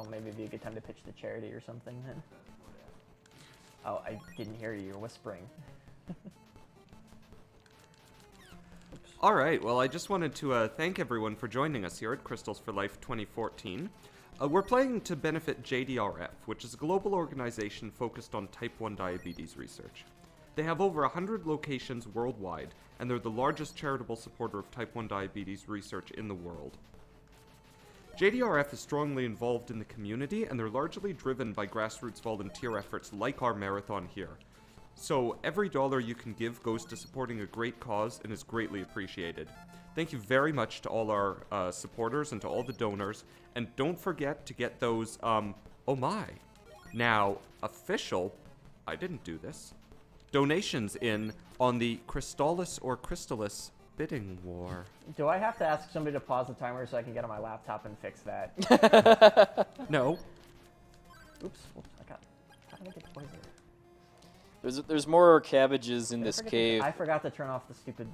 Well, maybe it'd be a good time to pitch the charity or something then. Oh, I didn't hear you. You're whispering. All right, well, I just wanted to thank everyone for joining us here at Crystals for Life 2014. We're playing to benefit JDRF, which is a global organization focused on type 1 diabetes research. They have over 100 locations worldwide, and they're the largest charitable supporter of type 1 diabetes research in the world. JDRF is strongly involved in the community, and they're largely driven by grassroots volunteer efforts like our marathon here. So every dollar you can give goes to supporting a great cause and is greatly appreciated. Thank you very much to all our supporters and to all the donors, and don't forget to get those, oh my, now official, I didn't do this, donations in on the Crystalis or Crystalis bidding war. Do I have to ask somebody to pause the timer so I can get on my laptop and fix that? No. Oops, how did I get poisoned? There's more cabbages in this cave. I forgot to turn off the stupid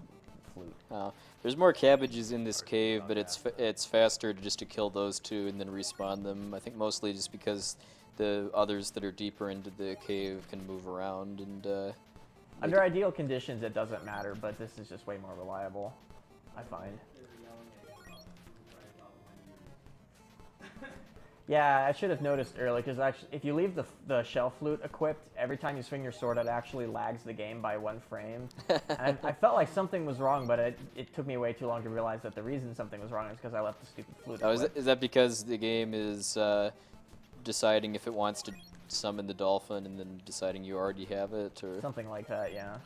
flute. There's more cabbages in this cave, but it's faster just to kill those two and then respawn them. I think mostly just because the others that are deeper into the cave can move around and. Under ideal conditions, it doesn't matter, but this is just way more reliable, I find. Yeah, I should have noticed earlier, because actually, if you leave the shell flute equipped, every time you swing your sword, it actually lags the game by 1 frame. And I felt like something was wrong, but it took me way too long to realize that the reason something was wrong is because I left the stupid flute equipped. Is that because the game is deciding if it wants to summon the dolphin and then deciding you already have it, or something like that? Yeah.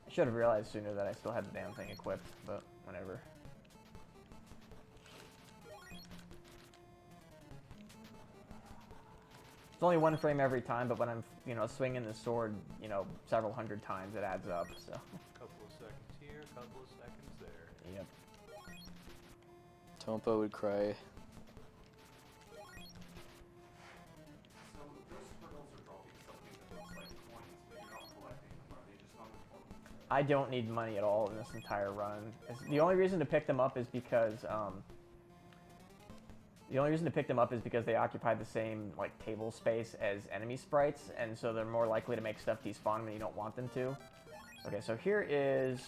I should have realized sooner that I still had the damn thing equipped, but whatever. It's only 1 frame every time, but when I'm, swinging the sword, several hundred times, it adds up, so. Couple of seconds here, couple of seconds there. Yep. Tompa would cry. So those squirrels are dropping something that looks like coins, but you're not collecting them. Are they just on the floor? I don't need money at all in this entire run. The only reason to pick them up is because they occupy the same table space as enemy sprites, and so they're more likely to make stuff despawn when you don't want them to. Okay, so here's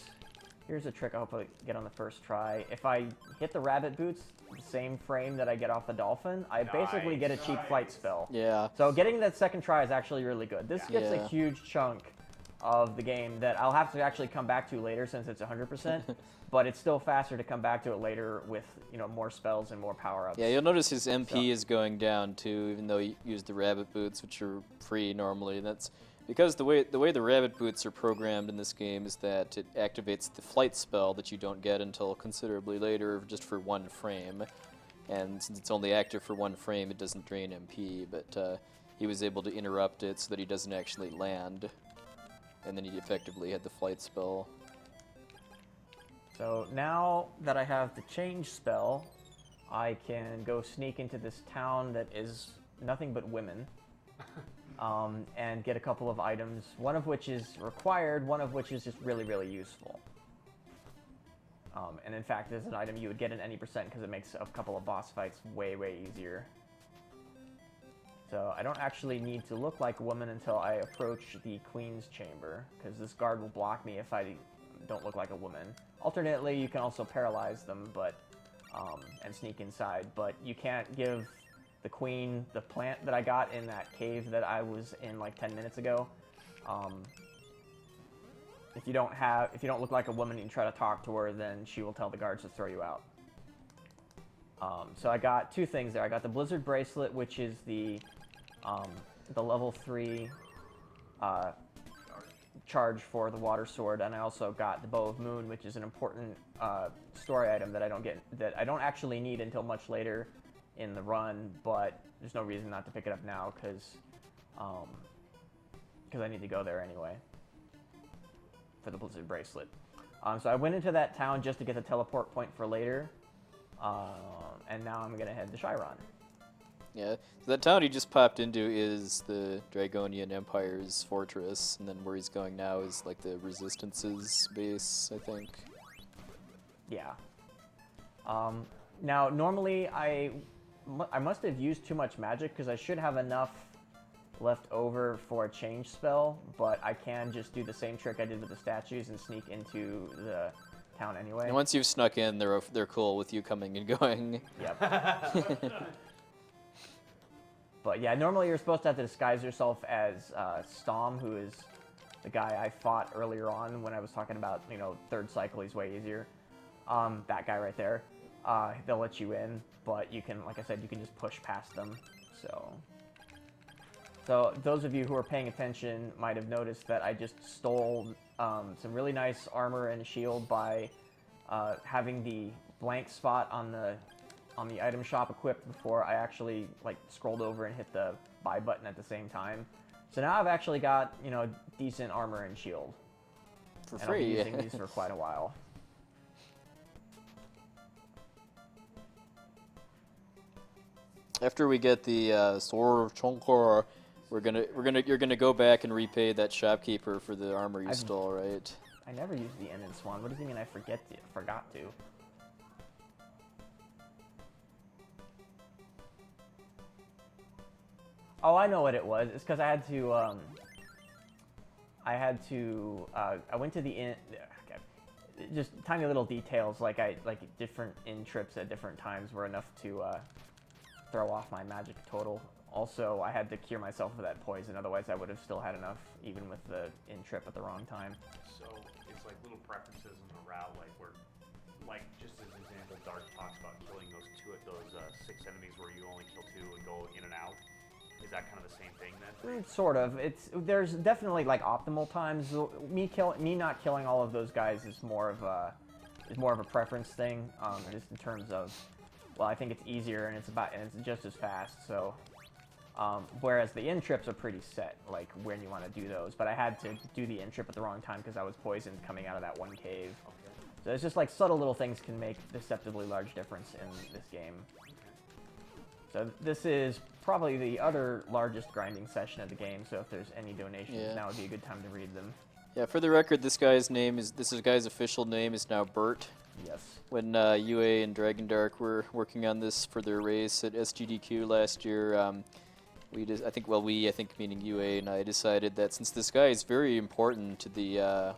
a trick I hope I get on the first try. If I hit the rabbit boots the same frame that I get off the dolphin, I basically get a cheap flight spell. Yeah. So getting that second try is actually really good. This gets a huge chunk of the game that I'll have to actually come back to later since it's 100%, but it's still faster to come back to it later with, more spells and more power-ups. Yeah, you'll notice his MP is going down too, even though he used the rabbit boots, which are free normally. And that's because the way the rabbit boots are programmed in this game is that it activates the flight spell that you don't get until considerably later, just for 1 frame. And since it's only active for 1 frame, it doesn't drain MP, but he was able to interrupt it so that he doesn't actually land. And then he effectively had the flight spell. So now that I have the change spell, I can go sneak into this town that is nothing but women, and get a couple of items, one of which is required, one of which is just really, really useful. And in fact, this is an item you would get in any percent because it makes a couple of boss fights way, way easier. So I don't actually need to look like a woman until I approach the Queen's Chamber, because this guard will block me if I don't look like a woman. Alternately, you can also paralyze them, but and sneak inside, but you can't give the Queen the plant that I got in that cave that I was in like 10 minutes ago. If you don't look like a woman and you try to talk to her, then she will tell the guards to throw you out. So I got 2 things there. I got the Blizzard Bracelet, which is the level 3 charge for the Water Sword, and I also got the Bow of Moon, which is an important story item that I don't actually need until much later in the run, but there's no reason not to pick it up now because I need to go there anyway for the Blizzard Bracelet. So I went into that town just to get the teleport point for later, and now I'm gonna head to Chiron. Yeah, so that town he just popped into is the Dragonian Empire's fortress, and then where he's going now is like the Resistance's base, I think. Yeah. Now, normally I must have used too much magic because I should have enough left over for a change spell, but I can just do the same trick I did with the statues and sneak into the town anyway. And once you've snuck in, they're cool with you coming and going. Yep. But yeah, normally you're supposed to have to disguise yourself as Stom, who is the guy I fought earlier on when I was talking about, third cycle, he's way easier. That guy right there. They'll let you in, but you can, like I said, you can just push past them. So those of you who are paying attention might have noticed that I just stole some really nice armor and shield by having the blank spot on the item shop equipped before I actually scrolled over and hit the buy button at the same time. So now I've actually got decent armor and shield. For and free. I'll be using these for quite a while. After we get the Sword of Chonkor, you're gonna go back and repay that shopkeeper for the armor you stole, right? I never used the End and Swan. What does he mean I forgot to? Oh, I know what it was. It's because I went to the inn. Okay. Just tiny little details, like different inn trips at different times were enough to throw off my magic total. Also, I had to cure myself of that poison, otherwise I would have still had enough, even with the inn trip at the wrong time. So it's like little preferences in the route, just as an example, Dark talks about killing those 6 enemies where you only kill 2 and go in and out. Is that kind of the same thing then? Sort of. There's definitely optimal times. Me not killing all of those guys is more of a preference thing, just in terms of, well, I think it's easier and it's just as fast. So, whereas the inn trips are pretty set, when you want to do those. But I had to do the inn trip at the wrong time because I was poisoned coming out of that one cave. Okay. So it's just subtle little things can make deceptively large difference in this game. So this is probably the other largest grinding session of the game, so if there's any donations, now would be a good time to read them. Yeah, for the record, this guy's official name is now Bert. Yes. When UA and Dragon Dark were working on this for their race at SGDQ last year, I think meaning UA and I decided that since this guy is very important to the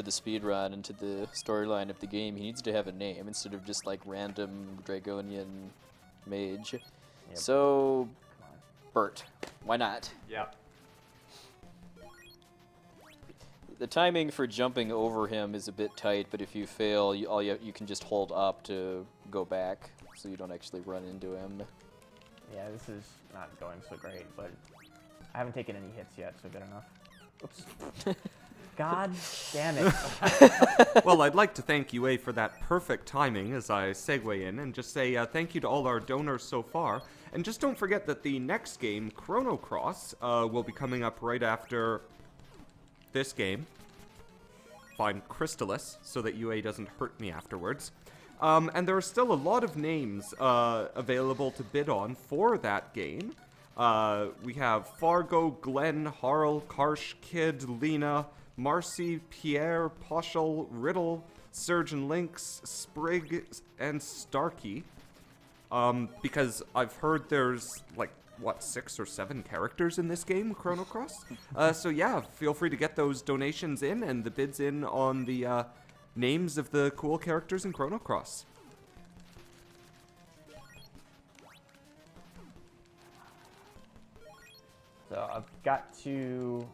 speed run and to the storyline of the game, he needs to have a name instead of just random Dragonian mage. Yep. So, Bert. Why not? Yeah. The timing for jumping over him is a bit tight, but if you fail, you can just hold up to go back, so you don't actually run into him. Yeah, this is not going so great, but I haven't taken any hits yet, so good enough. Oops. God damn it. Well, I'd like to thank UA for that perfect timing as I segue in and just say thank you to all our donors so far. And just don't forget that the next game, Chrono Cross, will be coming up right after this game. Find Crystalis so that UA doesn't hurt me afterwards. And there are still a lot of names available to bid on for that game. We have Fargo, Glenn, Harl, Karsh, Kid, Lena, Marcy, Pierre, Poshel, Riddle, Surgeon Lynx, Sprig, and Starkey. Because I've heard there's 6 or 7 characters in this game, Chrono Cross. So yeah, feel free to get those donations in and the bids in on the names of the cool characters in Chrono Cross. So I've got to...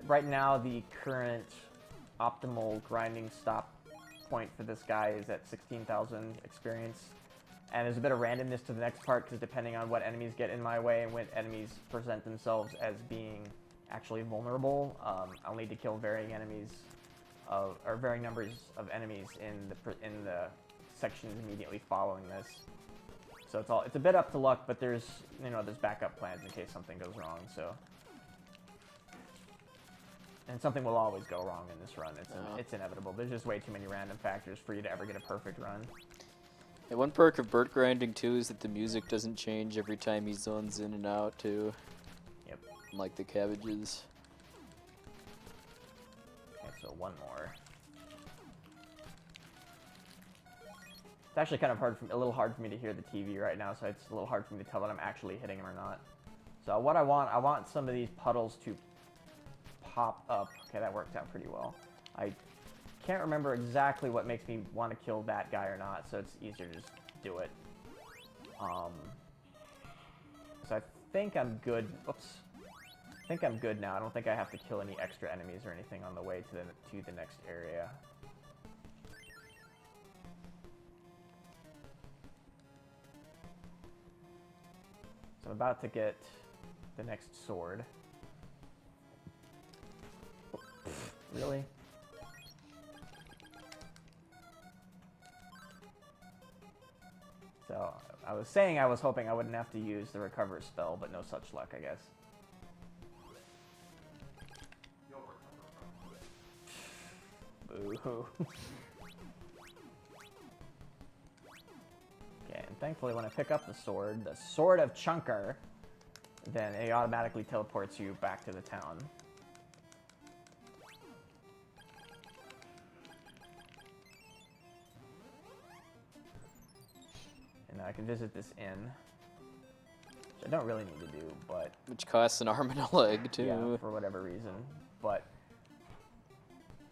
right now, the current optimal grinding stop point for this guy is at 16,000 experience. And there's a bit of randomness to the next part, because depending on what enemies get in my way and when enemies present themselves as being actually vulnerable, I'll need to kill varying numbers of enemies in the sections immediately following this. So it's a bit up to luck, but there's backup plans in case something goes wrong. So, and something will always go wrong in this run. It's inevitable. There's just way too many random factors for you to ever get a perfect run. Yeah, one perk of Bert grinding too is that the music doesn't change every time he zones in and out too. Yep. Like the cabbages. Okay, so one more. It's actually kind of a little hard for me to hear the TV right now, so it's a little hard for me to tell that I'm actually hitting him or not. So what I want some of these puddles to pop up. Okay, that worked out pretty well. I can't remember exactly what makes me want to kill that guy or not, so it's easier to just do it. So I think I'm good. Oops. I think I'm good now. I don't think I have to kill any extra enemies or anything on the way to the next area. So I'm about to get the next sword. Really? So, I was saying I was hoping I wouldn't have to use the recover spell, but no such luck, I guess. Boo-hoo. Okay, and thankfully when I pick up the Sword of Chunker, then it automatically teleports you back to the town. And I can visit this inn, which I don't really need to do, but... Which costs an arm and a leg, too. Yeah, for whatever reason. But,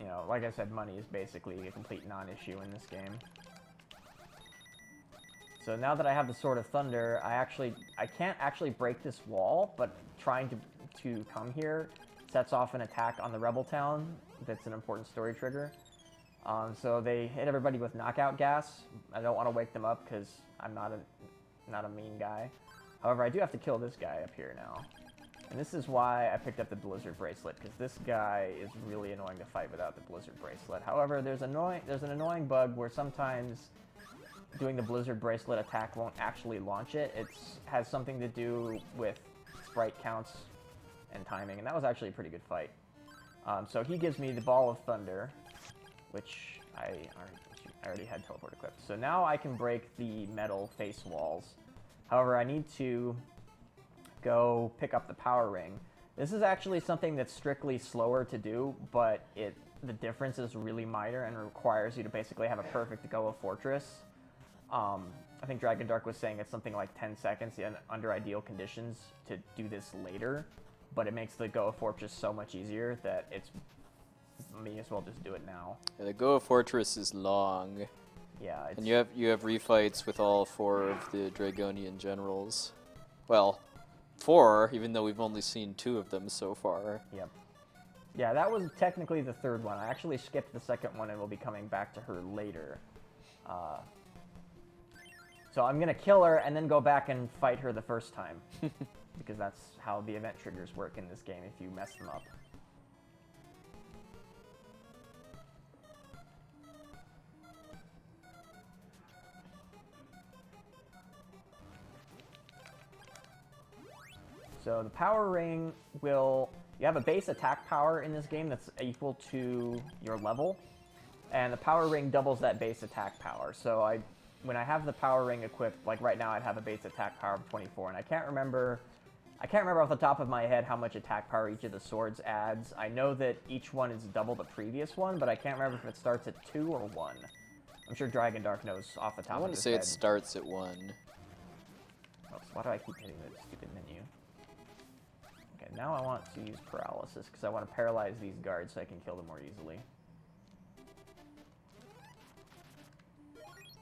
you know, like I said, money is basically a complete non-issue in this game. So now that I have the Sword of Thunder, I can't actually break this wall, but trying to come here sets off an attack on the Rebel Town. That's an important story trigger. So they hit everybody with knockout gas. I don't want to wake them up because I'm not a mean guy. However, I do have to kill this guy up here now. And this is why I picked up the Blizzard Bracelet, because this guy is really annoying to fight without the Blizzard Bracelet. However, there's an annoying bug where sometimes doing the Blizzard Bracelet attack won't actually launch it. It has something to do with sprite counts and timing, and that was actually a pretty good fight. So he gives me the Ball of Thunder, which I already had teleport equipped. So now I can break the metal face walls. However, I need to go pick up the power ring. This is actually something that's strictly slower to do, but the difference is really minor and requires you to basically have a perfect go of Fortress. I think Dragon Dark was saying it's something like 10 seconds under ideal conditions to do this later, but it makes the go of Fortress so much easier that may as well just do it now. Yeah, the Go of Fortress is long. Yeah, and you have refights with all 4 of the Dragonian generals. Well, 4, even though we've only seen 2 of them so far. Yep. Yeah, that was technically the 3rd one. I actually skipped the 2nd one and will be coming back to her later. So I'm going to kill her and then go back and fight her the first time. Because that's how the event triggers work in this game if you mess them up. So the power ring you have a base attack power in this game that's equal to your level, and the power ring doubles that base attack power. So when I have the power ring equipped, like right now I'd have a base attack power of 24, and I can't remember off the top of my head how much attack power each of the swords adds. I know that each one is double the previous one, but I can't remember if it starts at 2 or 1. I'm sure Dragon Dark knows off the top of his head. I want to say it starts at 1. Oops, why do I keep hitting the stupid menu? Okay, now I want to use paralysis, because I want to paralyze these guards so I can kill them more easily.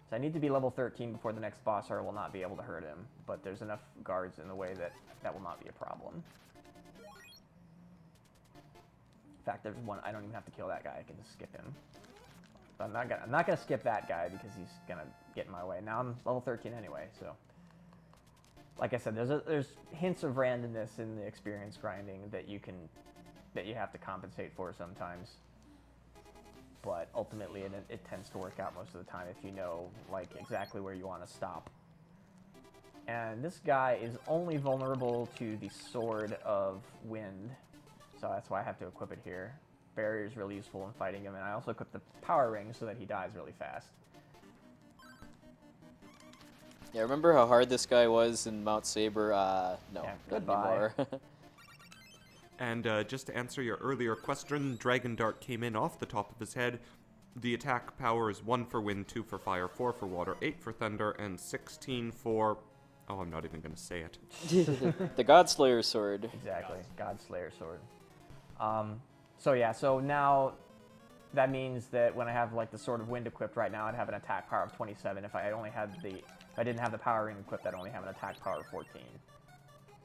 So I need to be level 13 before the next boss, or I will not be able to hurt him. But there's enough guards in the way that will not be a problem. In fact, there's one, I don't even have to kill that guy, I can just skip him. But I'm not gonna skip that guy because he's gonna get in my way. Now I'm level 13 anyway, so. Like I said, there's hints of randomness in the experience grinding that you have to compensate for sometimes. But ultimately, it tends to work out most of the time if you know like exactly where you want to stop. And this guy is only vulnerable to the Sword of Wind, so that's why I have to equip it here. Barrier is really useful in fighting him, and I also equip the power ring so that he dies really fast. Yeah, remember how hard this guy was in Mount Saber? No, yeah, not goodbye. anymore. And just to answer your earlier question, Dragon Dart came in off the top of his head. The attack power is 1 for wind, 2 for fire, 4 for water, 8 for thunder, and 16 for... Oh, I'm not even going to say it. The Godslayer sword. Exactly, Godslayer sword. So yeah, so now that means that when I have like the Sword of Wind equipped right now, I'd have an attack power of 27. If I didn't have the power ring equipped, I'd only have an attack power of 14.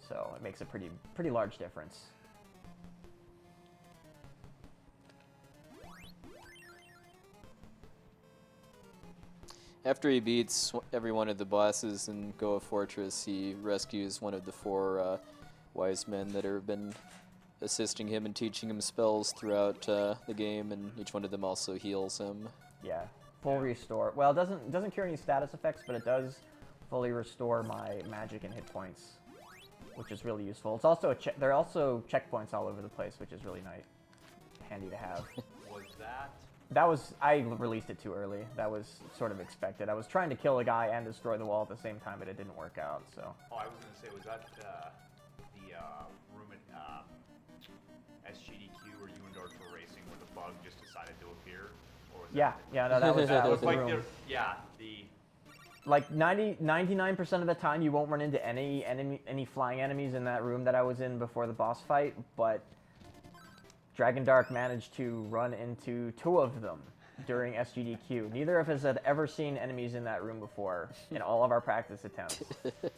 So it makes a pretty large difference. After he beats every one of the bosses in Goa Fortress, he rescues one of the 4 wise men that have been assisting him and teaching him spells throughout the game, and each one of them also heals him. Yeah, full restore. Well, it doesn't cure any status effects, but it does fully restore my magic and hit points, which is really useful. It's also there are also checkpoints all over the place, which is really nice, handy to have. Was that? I released it too early. That was sort of expected. I was trying to kill a guy and destroy the wall at the same time, but it didn't work out. So. Oh, I was gonna say, was that the room at SGDQ where you and Dork were racing, where the bug just decided to appear? Or was Yeah, no, that was the like room. Like 99% of the time, you won't run into any flying enemies in that room that I was in before the boss fight, but Dragon Dark managed to run into 2 of them during SGDQ. Neither of us had ever seen enemies in that room before in all of our practice attempts.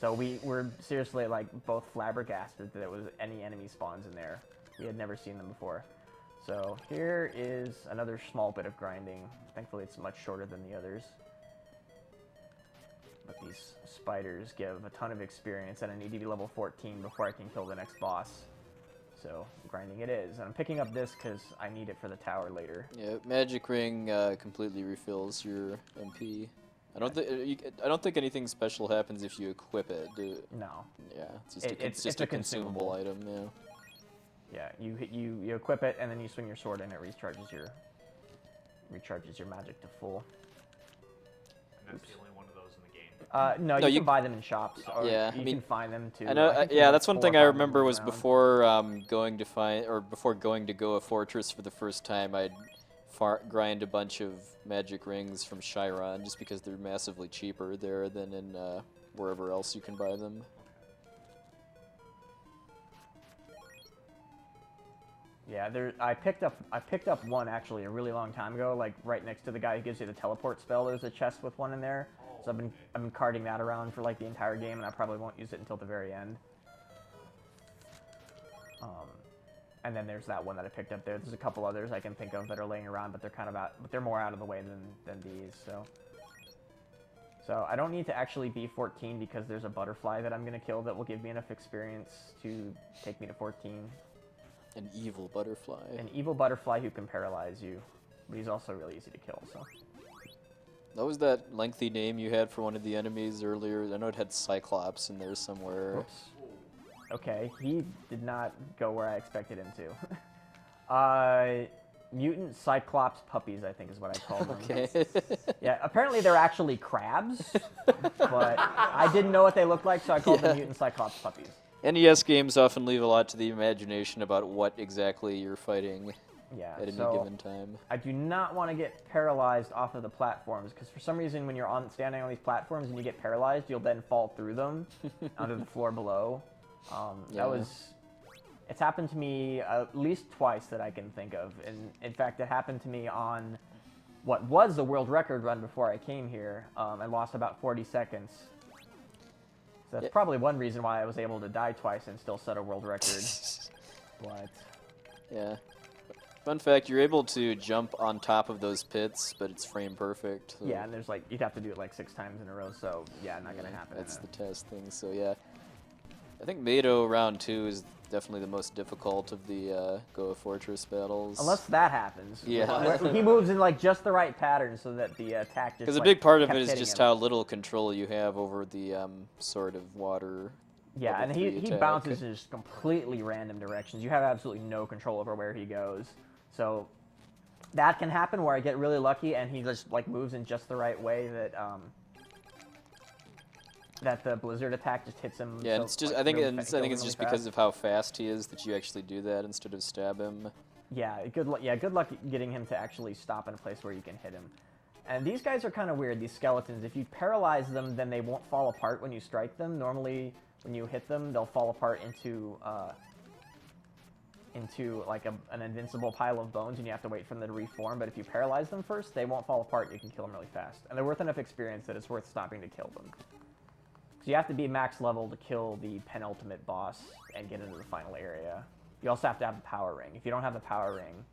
So we were seriously like both flabbergasted that there was any enemy spawns in there. We had never seen them before. So here is another small bit of grinding. Thankfully it's much shorter than the others. But these spiders give a ton of experience, and I need to be level 14 before I can kill the next boss. So grinding it is, and I'm picking up this because I need it for the tower later. Yeah, Magic Ring completely refills your MP. I don't think anything special happens if you equip it. No. Yeah, it's just a consumable item. Yeah. Yeah, you equip it and then you swing your sword and it recharges your magic to full. And that's the only one of those in the game. No, you can buy them in shops. Or yeah, you can find them too. I know. Yeah, that's one thing I remember was before going to Goa Fortress for the first time, I'd grind a bunch of magic rings from Chiron just because they're massively cheaper there than in wherever else you can buy them. Yeah, I picked up one actually a really long time ago, like right next to the guy who gives you the teleport spell. There's a chest with one in there. So I've been carting that around for like the entire game, and I probably won't use it until the very end. And then there's that one that I picked up there. There's a couple others I can think of that are laying around, but they're more out of the way than these. So I don't need to actually be 14 because there's a butterfly that I'm gonna kill that will give me enough experience to take me to 14. An evil butterfly. An evil butterfly who can paralyze you, but he's also really easy to kill. So. What was that lengthy name you had for one of the enemies earlier? I know it had Cyclops in there somewhere. Oops. Okay, he did not go where I expected him to. Mutant Cyclops puppies, I think is what I call them. Okay. Yeah, apparently they're actually crabs, but I didn't know what they looked like, so I called them Mutant Cyclops puppies. NES games often leave a lot to the imagination about what exactly you're fighting. Yeah, at any given time. I do not want to get paralyzed off of the platforms, because for some reason when you're standing on these platforms and you get paralyzed, you'll then fall through them onto the floor below. It's happened to me at least twice that I can think of. And in fact, it happened to me on what was the world record run before I came here. I lost about 40 seconds. So that's probably one reason why I was able to die twice and still set a world record. But yeah. Fun fact, you're able to jump on top of those pits, but it's frame perfect. So. Yeah, and there's like, you'd have to do it like 6 times in a row, so yeah, not gonna happen. That's the test thing, so yeah. I think Mado round 2 is definitely the most difficult of the Goa Fortress battles. Unless that happens. Yeah. He moves in like just the right pattern so that the attack just because a big part of it is just how little control you have over the sort of water. Yeah, and he bounces in just completely random directions. You have absolutely no control over where he goes. So that can happen where I get really lucky and he just like moves in just the right way that the blizzard attack just hits him. Yeah, so, and it's just like, I think really it's really just because of how fast he is that you actually do that instead of stab him. Yeah, good luck getting him to actually stop in a place where you can hit him. And these guys are kind of weird, these skeletons. If you paralyze them, then they won't fall apart when you strike them. Normally, when you hit them, they'll fall apart into like an invincible pile of bones, and you have to wait for them to reform. But if you paralyze them first, they won't fall apart. You can kill them really fast. And they're worth enough experience that it's worth stopping to kill them. So you have to be max level to kill the penultimate boss and get into the final area. You also have to have the power ring. If you don't have the power ring,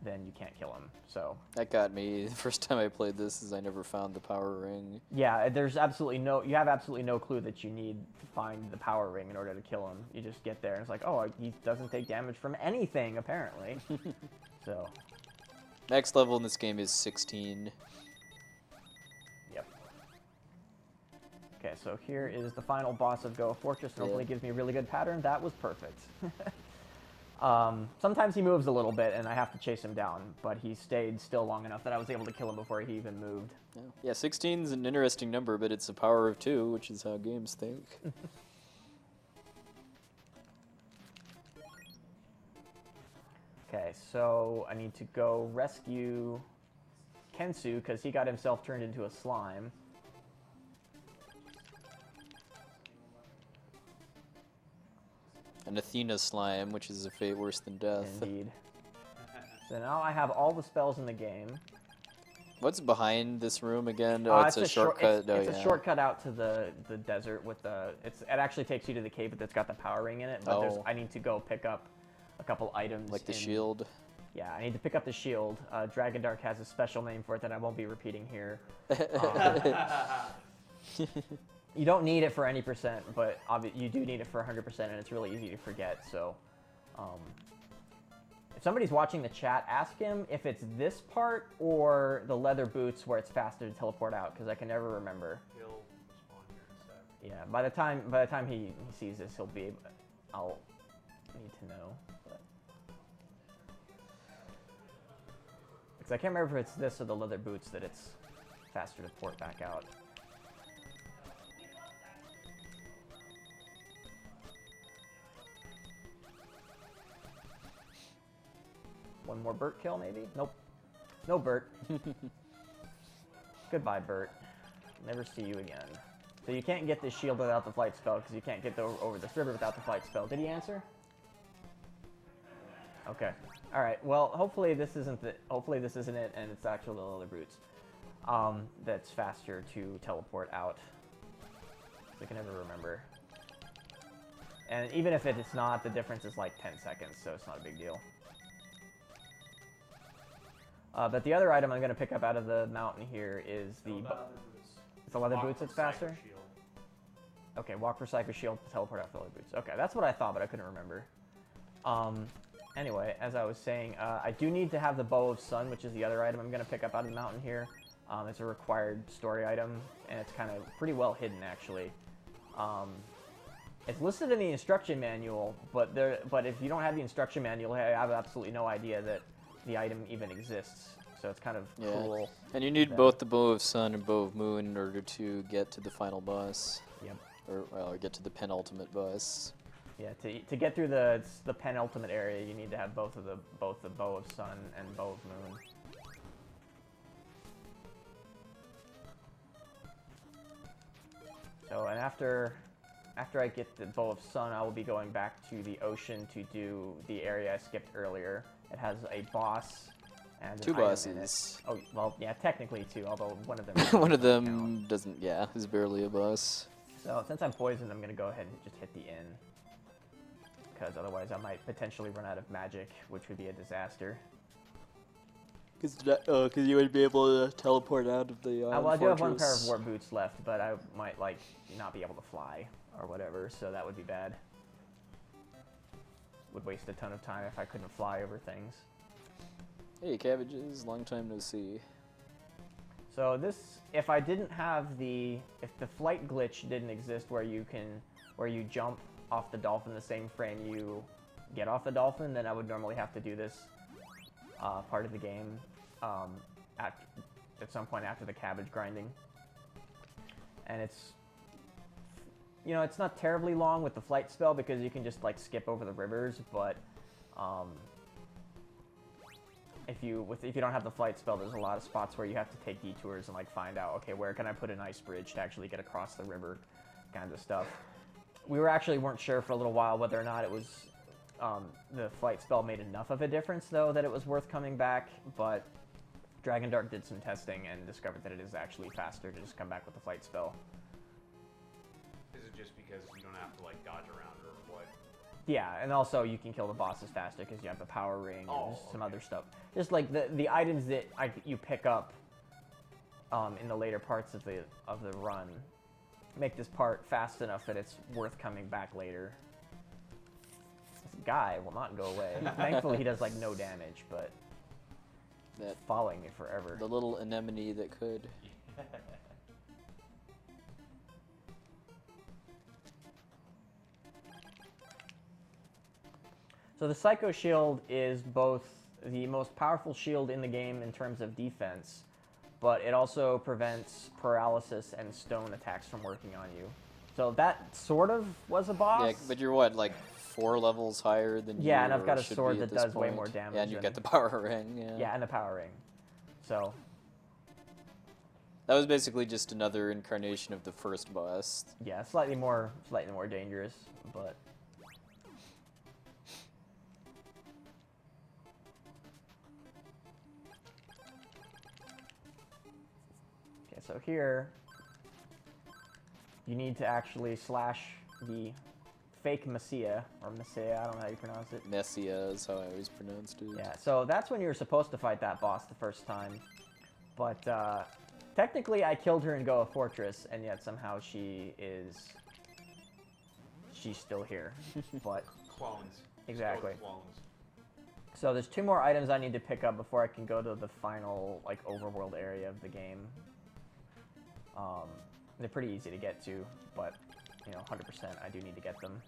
then you can't kill him. So that got me the first time I played this, is I never found the power ring. Yeah, you have absolutely no clue that you need to find the power ring in order to kill him. You just get there and it's like, oh, he doesn't take damage from anything apparently. So next level in this game is 16. Yep. Okay, so here is the final boss of Go Fortress. Hopefully, gives me a really good pattern. That was perfect. Sometimes he moves a little bit, and I have to chase him down, but he stayed still long enough that I was able to kill him before he even moved. Yeah, 16 is an interesting number, but it's a power of 2, which is how games think. Okay, so I need to go rescue Kensu, because he got himself turned into a slime. An Athena slime, which is a fate worse than death. Indeed. So now I have all the spells in the game. What's behind this room again? Oh, it's a shortcut. It's a shortcut out to the desert with the. It actually takes you to the cave, but it's got the power ring in it. But I need to go pick up a couple items. Like the shield. Yeah, I need to pick up the shield. Dragon Dark has a special name for it that I won't be repeating here. You don't need it for any percent, but you do need it for 100%, and it's really easy to forget. So, if somebody's watching the chat, ask him if it's this part or the leather boots where it's faster to teleport out, because I can never remember. He'll spawn here in a sec. Yeah, by the time he sees this, he'll be able. I'll need to know. Because I can't remember if it's this or the leather boots that it's faster to port back out. One more Bert kill, maybe? Nope. No Bert. Goodbye, Bert. Never see you again. So you can't get this shield without the flight spell, because you can't get over this river without the flight spell. Did he answer? Okay. All right. Well, hopefully this isn't it, and it's actually the other boots. That's faster to teleport out. So I can never remember. And even if it's not, the difference is like 10 seconds, so it's not a big deal. But the other item I'm going to pick up out of the mountain here is the leather boots that's faster? Okay, walk for Psycho Shield to teleport out the leather boots. Okay, that's what I thought, but I couldn't remember. Anyway, as I was saying, I do need to have the Bow of Sun, which is the other item I'm going to pick up out of the mountain here. It's a required story item, and it's kind of pretty well hidden, actually. It's listed in the instruction manual, but if you don't have the instruction manual, I have absolutely no idea that the item even exists. So it's kind of cool. And you need both the Bow of Sun and Bow of Moon in order to get to the final boss. Yep. Or get to the penultimate boss. Yeah, to get through the penultimate area, you need to have both the Bow of Sun and Bow of Moon. So, and after I get the Bow of Sun, I will be going back to the ocean to do the area I skipped earlier. It has a boss and an 2 item in bosses. it. Oh, well, yeah, technically 2, although one of them One of them doesn't, is barely a boss. So, since I'm poisoned, I'm going to go ahead and just hit the inn. Because otherwise I might potentially run out of magic, which would be a disaster. Because you would be able to teleport out of the well, I do have one pair of war boots left, but I might, not be able to fly or whatever, so that would be bad. Would waste a ton of time if I couldn't fly over things. Hey, cabbages, long time no see. So if I didn't have if the flight glitch didn't exist where you jump off the dolphin the same frame you get off the dolphin, then I would normally have to do this part of the game at some point after the cabbage grinding. And it's not terribly long with the flight spell because you can just skip over the rivers, but if you don't have the flight spell, there's a lot of spots where you have to take detours and like find out, okay, where can I put an ice bridge to actually get across the river, kinds of stuff. We weren't sure for a little while whether or not it was the flight spell made enough of a difference though that it was worth coming back, but Dragon Dark did some testing and discovered that it is actually faster to just come back with the flight spell. Is it just because you don't have to like dodge around or what? Yeah, and also you can kill the bosses faster because you have the power ring and some other stuff. Just like the items that you pick up in the later parts of the run make this part fast enough that it's worth coming back later. This guy will not go away. Thankfully, he does like no damage, but That it's following me forever. the little anemone that could. So the Psycho Shield is both the most powerful shield in the game in terms of defense, but it also prevents paralysis and stone attacks from working on you. So that sort of was a boss. Yeah, but you're what, like 4 levels higher than you Yeah, and I've got a should sword be at that this does way point. more damage Yeah, and you than- get the power ring. Yeah. Yeah, and the power ring. So That was basically just another incarnation of the first boss. yeah, slightly more dangerous, but okay, so here you need to actually slash the fake Messiah, or Messiah, I don't know how you pronounce it. Messia is how I always pronounced it. Yeah, so that's when you were supposed to fight that boss the first time. But technically I killed her in Goa Fortress, and yet somehow she's still here. But Clones. Exactly. Still clones. so there's 2 more items I need to pick up before I can go to the final like overworld area of the game. They're pretty easy to get to, but you know, 100% I do need to get them.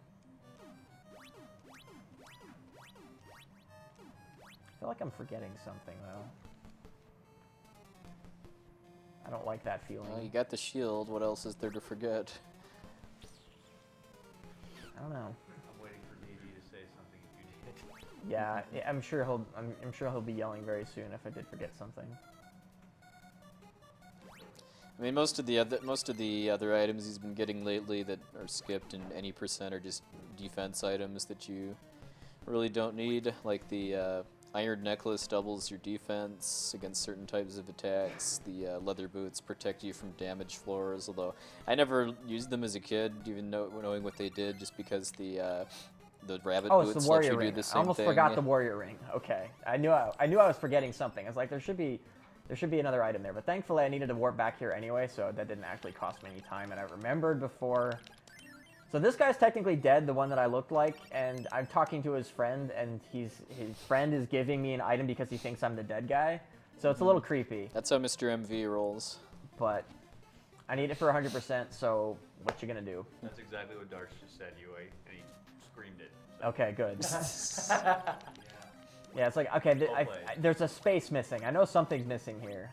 I feel like I'm forgetting something though. I don't like that feeling. Well, you got the shield. What else is there to forget? I don't know. I'm waiting for DD to say something if you did. Yeah, I'm sure he'll be yelling very soon if I did forget something. I mean, most of the other items he's been getting lately that are skipped in any percent are just defense items that you really don't need. Like the iron necklace doubles your defense against certain types of attacks. The leather boots protect you from damaged floors. Although I never used them as a kid, even knowing what they did, just because the rabbit Oh, it's boots the let warrior you ring. do the I same almost thing. forgot the warrior ring. Okay, I knew I was forgetting something. I was like, there should be another item there, but thankfully I needed to warp back here anyway, so that didn't actually cost me any time. And I remembered before. So this guy's technically dead, the one that I looked like, and I'm talking to his friend, and his friend is giving me an item because he thinks I'm the dead guy. So it's a little creepy, That's how Mr. MV rolls. but I need it for 100%. So what you gonna do? That's exactly what Darsh just said, UA, and he screamed it. So. Okay, good. Yeah. Yeah, it's like, okay, Well played. there's a space missing. I know something's missing here,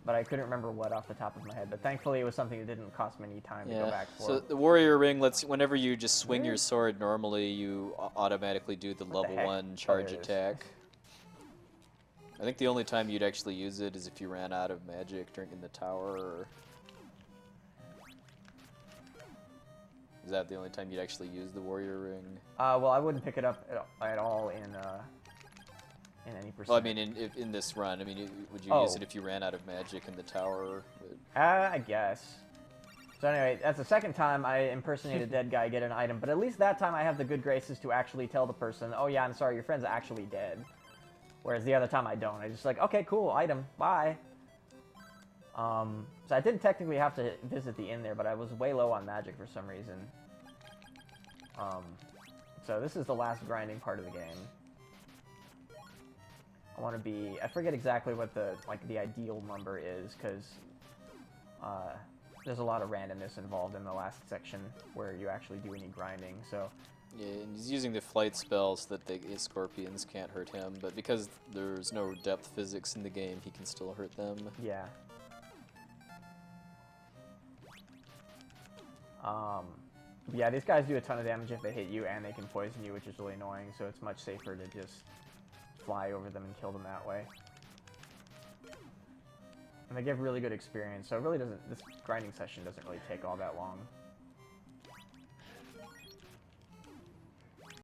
but I couldn't remember what off the top of my head. But thankfully, it was something that didn't cost me any time to go back for. So the warrior ring lets whenever you just swing your sword normally, you automatically do the the level heck? 1 Oh, charge there it is. attack. I think the only time you'd actually use it is if you ran out of magic during in the tower. Or... Is that the only time you'd actually use the warrior ring? Well, I wouldn't pick it up at all in any percent. Well, I mean, in this run, I mean, would you use it if you ran out of magic in the tower? I guess. So anyway, that's the second time I impersonate a dead guy, get an item. But at least that time I have the good graces to actually tell the person, oh yeah, I'm sorry, your friend's actually dead. Whereas the other time I don't. I just like, okay, cool, item, bye. So I didn't technically have to visit the inn there, but I was way low on magic for some reason. So this is the last grinding part of the game. I want to be, I forget exactly what the ideal number is, because there's a lot of randomness involved in the last section where you actually do any grinding, so. Yeah, and he's using the flight spell so that the scorpions can't hurt him, but because there's no depth physics in the game, he can still hurt them. Yeah. Yeah, these guys do a ton of damage if they hit you, and they can poison you, which is really annoying, so it's much safer to just fly over them and kill them that way. And they give really good experience, so it really doesn't, this grinding session doesn't really take all that long.